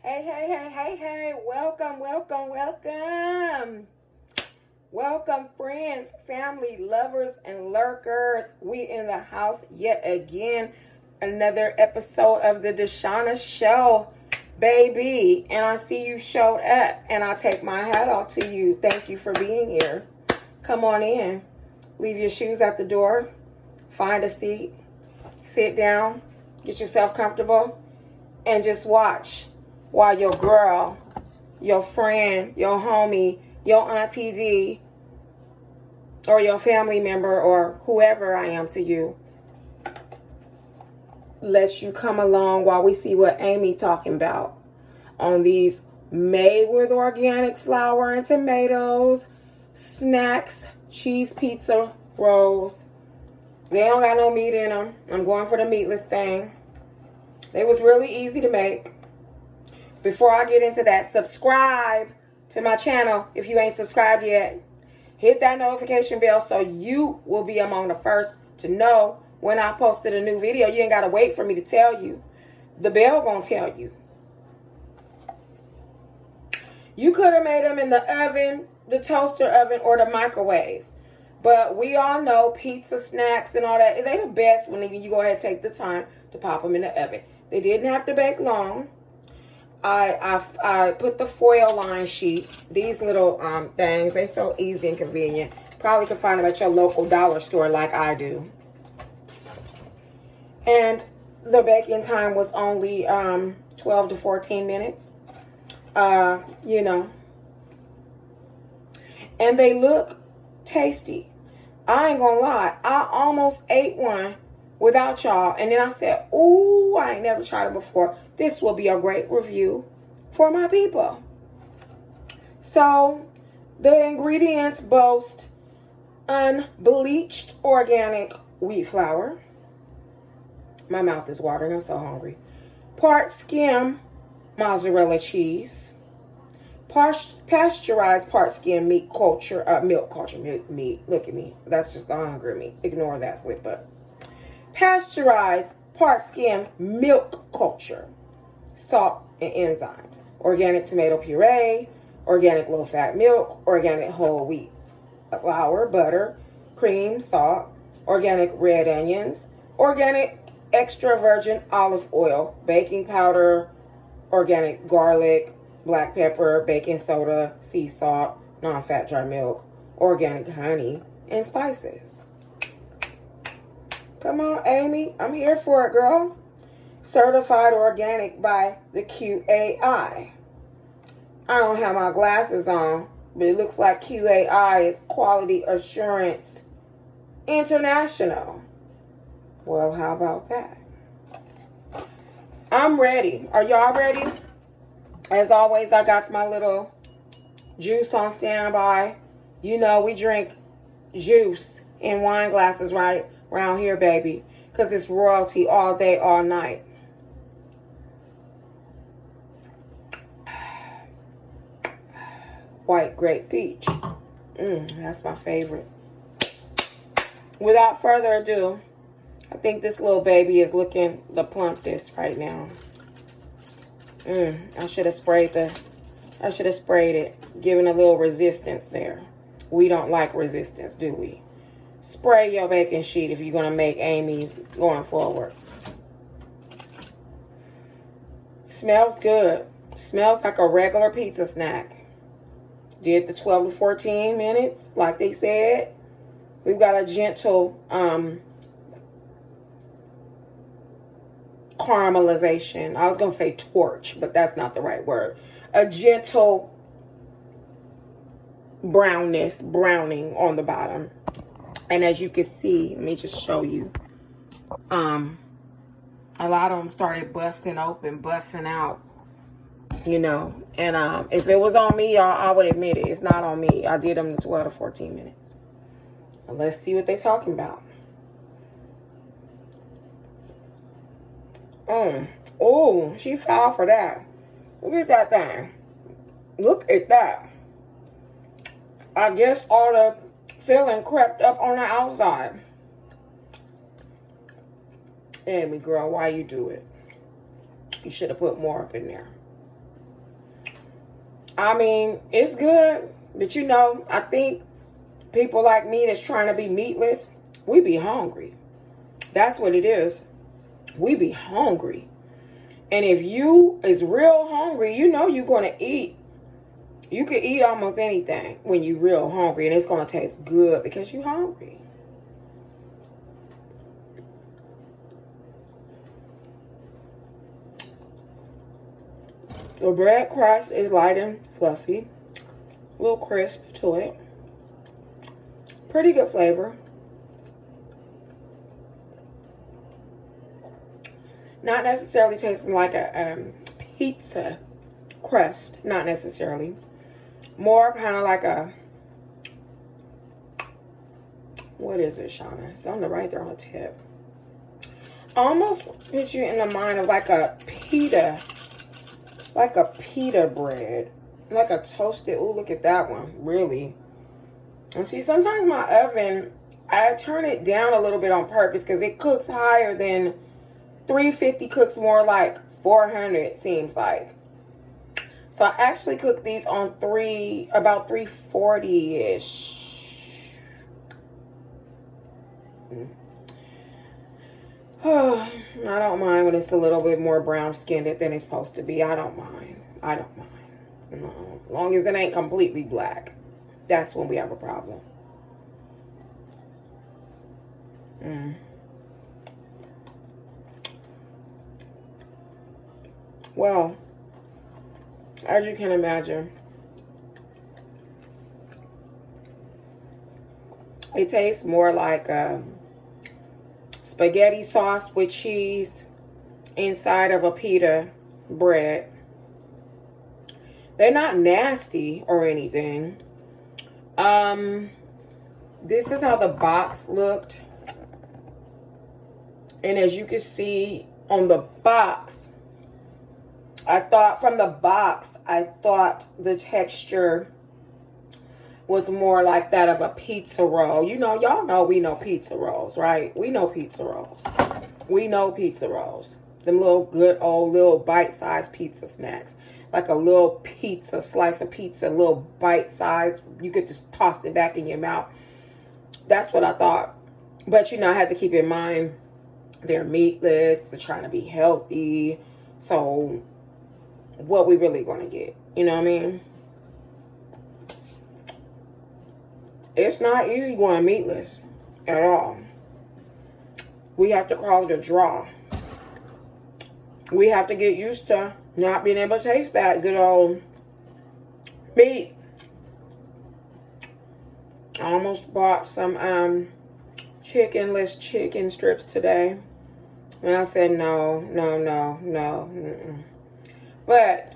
Hey, hey, hey, hey, hey, welcome, welcome, welcome. Welcome, friends, family, lovers, and lurkers. We in the house yet again. Another episode of the Deshauna Show, baby. And I see you showed up, and I take my hat off to you. Thank you for being here. Come on in. Leave your shoes at the door. Find a seat. Sit down. Get yourself comfortable. And just watch while your girl, your friend, your homie, your auntie D, or your family member, or whoever I am to you, lets you come along while we see what Amy talking about on these made with organic flour and tomatoes, snacks, cheese pizza rolls. They don't got no meat in them. I'm going for the meatless thing. They was really easy to make. Before I get into that, subscribe to my channel if you ain't subscribed yet. Hit that notification bell so you will be among the first to know when I posted a new video. You ain't got to wait for me to tell you. The bell gonna tell you. You could have made them in the oven, the toaster oven, or the microwave. But we all know pizza snacks and all that, they the best when you go ahead and take the time to pop them in the oven. They didn't have to bake long. I put the foil line sheet. These little things, they so easy and convenient. Probably can find them at your local dollar store like I do. And the baking time was only 12 to 14 minutes. You know. And they look tasty. I ain't gonna lie. I almost ate one without y'all. And then I said, ooh, I ain't never tried it before. This will be a great review for my people. So, the ingredients boast unbleached organic wheat flour. My mouth is watering. I'm so hungry. Part skim mozzarella cheese. Pasteurized part skim milk culture meat. Look at me. That's just the hungry meat. Ignore that slip up. Pasteurized part skim milk culture, salt and enzymes, organic tomato puree, organic low-fat milk, organic whole wheat flour, butter, cream, salt, organic red onions, organic extra virgin olive oil, baking powder, organic garlic, black pepper, baking soda, sea salt, non-fat dry milk, organic honey, and spices. Come on, Amy. I'm here for it, girl. Certified organic by the QAI. I don't have my glasses on, but it looks like QAI is Quality Assurance International. Well, how about that? I'm ready. Are y'all ready? As always, I got my little juice on standby. You know, we drink juice in wine glasses right around here, baby, because it's royalty all day, all night. White grape peach. That's my favorite. Without further ado, I think this little baby is looking the plumpest right now. I should have sprayed it, giving a little resistance there. We don't like resistance, do we? Spray your baking sheet if you're going to make Amy's going forward. Smells good. Smells like a regular pizza snack. Did the 12 to 14 minutes, like they said. We've got a gentle caramelization. I was going to say torch, but that's not the right word. A gentle browning on the bottom. And as you can see, let me just show you. A lot of them started busting open, busting out, you know. And if it was on me, y'all, I would admit it. It's not on me. I did them in 12 to 14 minutes. Now, let's see what they're talking about. Oh, she fell for that. Look at that thing. Look at that. I guess all the filling crept up on the outside. Amy, girl, why you do it? You should have put more up in there. I mean, it's good, but you know, I think people like me that's trying to be meatless, we be hungry. That's what it is. We be hungry. And if you is real hungry, you know you're going to eat. You can eat almost anything when you're real hungry, and it's going to taste good because you're hungry. The bread crust is light and fluffy. A little crisp to it. Pretty good flavor. Not necessarily tasting like a pizza crust. Not necessarily. More kind of like a... What is it, Shauna? It's on the right there on the tip. Almost puts you in the mind of like a pita. Like a pita bread. Like a toasted... Ooh, look at that one. Really. And see, sometimes my oven, I turn it down a little bit on purpose because it cooks higher than 350 cooks more like 400, it seems like. So I actually cook these on about 340-ish. I don't mind when it's a little bit more brown skinned than it's supposed to be. I don't mind. I don't mind. No, as long as it ain't completely black. That's when we have a problem. Well, as you can imagine, it tastes more like spaghetti sauce with cheese inside of a pita bread. They're not nasty or anything. This is how the box looked. And as you can see on the box, I thought the texture was more like that of a pizza roll. You know, y'all know we know pizza rolls, right? We know pizza rolls. We know pizza rolls. Them little good old little bite-sized pizza snacks. Like a little pizza, slice of pizza, little bite-sized. You could just toss it back in your mouth. That's what I thought. But, you know, I had to keep in mind they're meatless. They're trying to be healthy. So, what we really going to get? You know what I mean? It's not easy going meatless at all. We have to call it a draw. We have to get used to not being able to taste that good old meat. I almost bought some chickenless chicken strips today. And I said no. But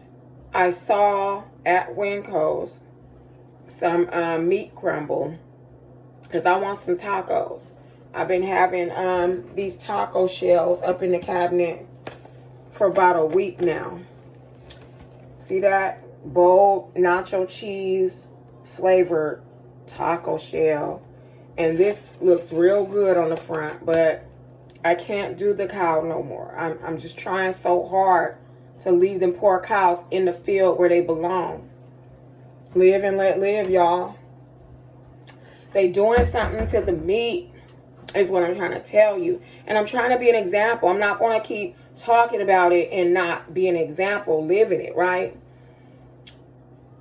I saw at Winco's some meat crumble because I want some tacos. I've been having these taco shells up in the cabinet for about a week now. See that? Bold nacho cheese flavored taco shell. And this looks real good on the front, but I can't do the cow no more. I'm just trying so hard to leave them poor cows in the field where they belong. Live and let live, y'all. They doing something to the meat is what I'm trying to tell you. And I'm trying to be an example. I'm not going to keep talking about it and not be an example, living it, right?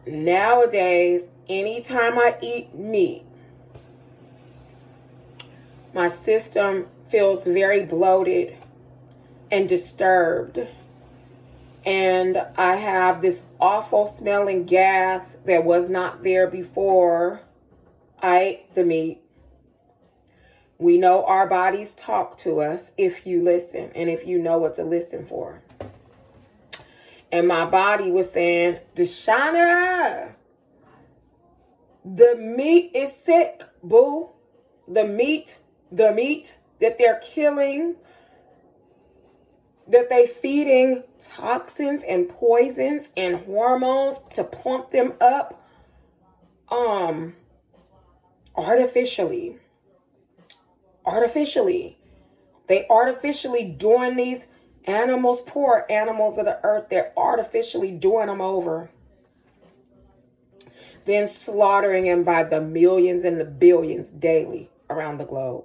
Nowadays, anytime I eat meat, my system feels very bloated and disturbed. And I have this awful smelling gas that was not there before I ate the meat. We know our bodies talk to us if you listen and if you know what to listen for. And my body was saying, Deshauna, the meat is sick, boo. The meat that they're killing, that they feeding toxins and poisons and hormones to plump them up artificially. They artificially doing these animals, poor animals of the earth, they're artificially doing them over. then slaughtering them by the millions and the billions daily around the globe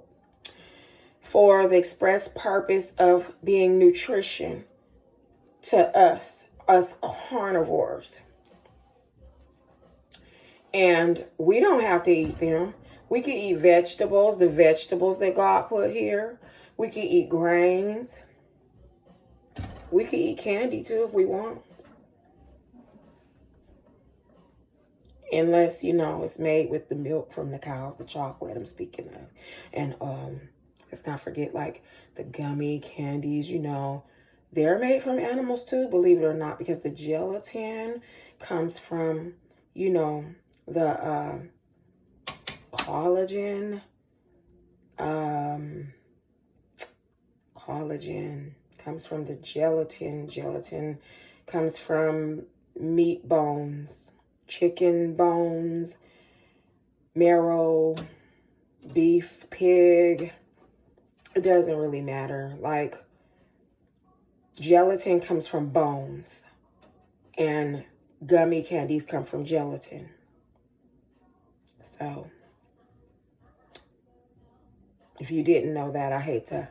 for the express purpose of being nutrition to us carnivores. And we don't have to eat them. We can eat vegetables, the vegetables that God put here. We can eat grains. We can eat candy too if we want. Unless, it's made with the milk from the cows, the chocolate I'm speaking of. And let's not forget, like, the gummy candies, they're made from animals too, believe it or not, because the gelatin comes from, the collagen. Collagen comes from the gelatin. Gelatin comes from meat bones, chicken bones, marrow, beef, pig. It doesn't really matter. Like, gelatin comes from bones, and gummy candies come from gelatin. So, if you didn't know that, I hate to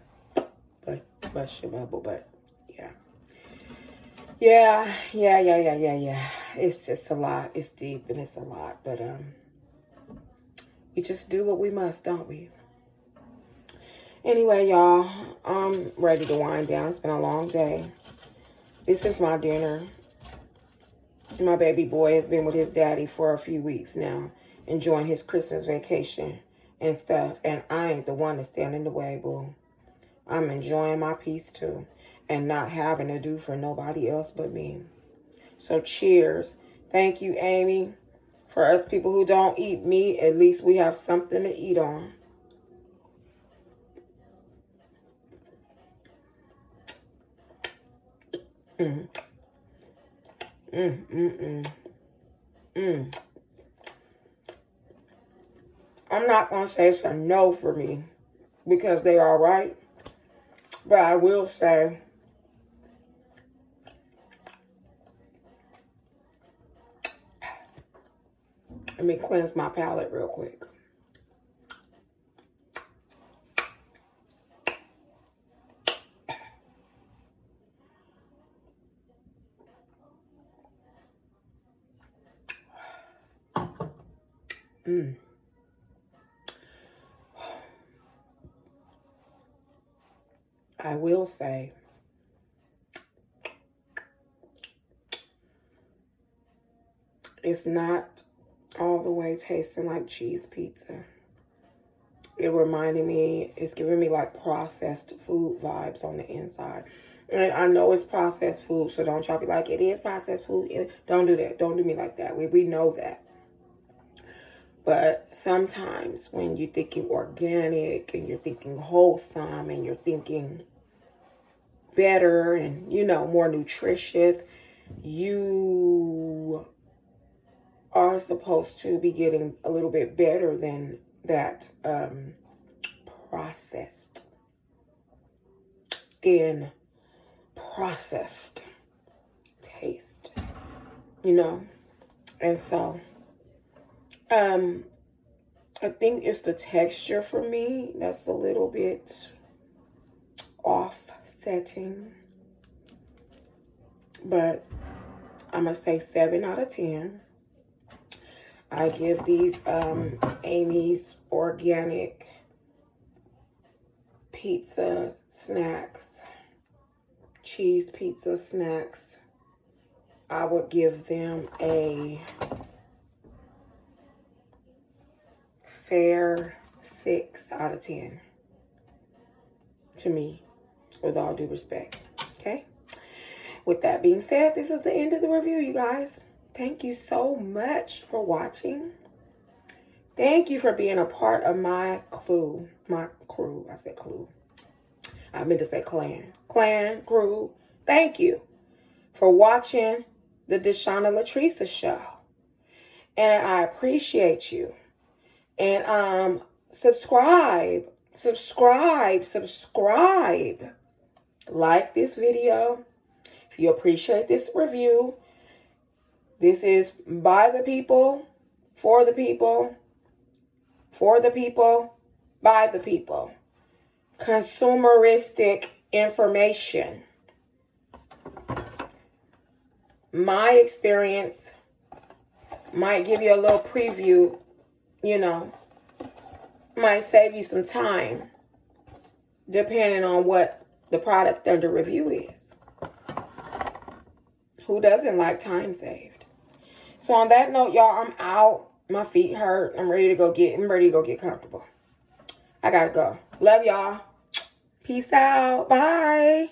bust your bubble, but yeah. It's just a lot. It's deep and it's a lot, but we just do what we must, don't we? Anyway, y'all, I'm ready to wind down. It's been a long day. This is my dinner. My baby boy has been with his daddy for a few weeks now, enjoying his Christmas vacation and stuff. And I ain't the one to stand in the way, boo. I'm enjoying my peace too, and not having to do for nobody else but me. So cheers. Thank you, Amy. For us people who don't eat meat, at least we have something to eat on. I'm not going to say it's a no for me because they are right. But I will say, let me cleanse my palate real quick. I will say, it's not all the way tasting like cheese pizza. It reminded me, it's giving me like processed food vibes on the inside. And I know it's processed food, so don't y'all be like, it is processed food. Don't do that. Don't do me like that. We know that. But sometimes when you're thinking organic and you're thinking wholesome and you're thinking better and, more nutritious, you are supposed to be getting a little bit better than that processed taste, and so I think it's the texture for me that's a little bit offsetting, but I'm gonna say 7 out of 10. I give these Amy's organic pizza snacks, cheese pizza snacks, I would give them a fair 6 out of 10 to me, with all due respect. Okay? With that being said, this is the end of the review, you guys. Thank you so much for watching. Thank you for being a part of my crew. I said clue. I meant to say clan. Clan, crew. Thank you for watching the Deshauna Latresa show. And I appreciate you. And subscribe. Like this video. If you appreciate this review. This is by the people, for the people, by the people. Consumeristic information. My experience might give you a little preview, might save you some time, depending on what the product under review is. Who doesn't like time saved? So on that note, y'all, I'm out. My feet hurt. I'm ready to go get comfortable. I gotta go. Love y'all. Peace out. Bye.